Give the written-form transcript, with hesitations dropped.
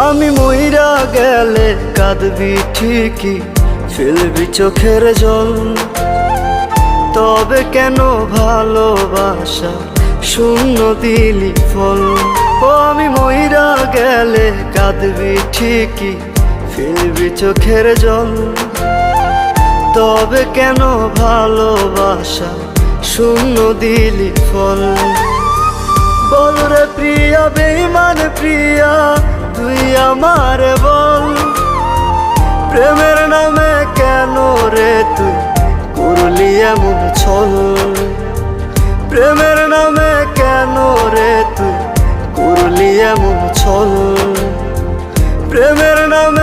আমি মইরা গেলে কাঁদবি ঠিকই, ফেলবি চোখের জল। তবে কেন ভালোবাসা শূন্য দিলি ফল? ও আমি মইরা গেলে কাঁদবি ঠিকই, ফেলবি চোখের জল। তবে কেন ভালোবাসা শূন্য দিলি ফল? বল রে প্রিয়া, বেঈমান প্রিয়া, তুই আমার বল। প্রেমের নামে কেন রে তুই করলি এমন ছল? প্রেমের নামে কেন রে তুই করলি এমন ছল? প্রেমের নামে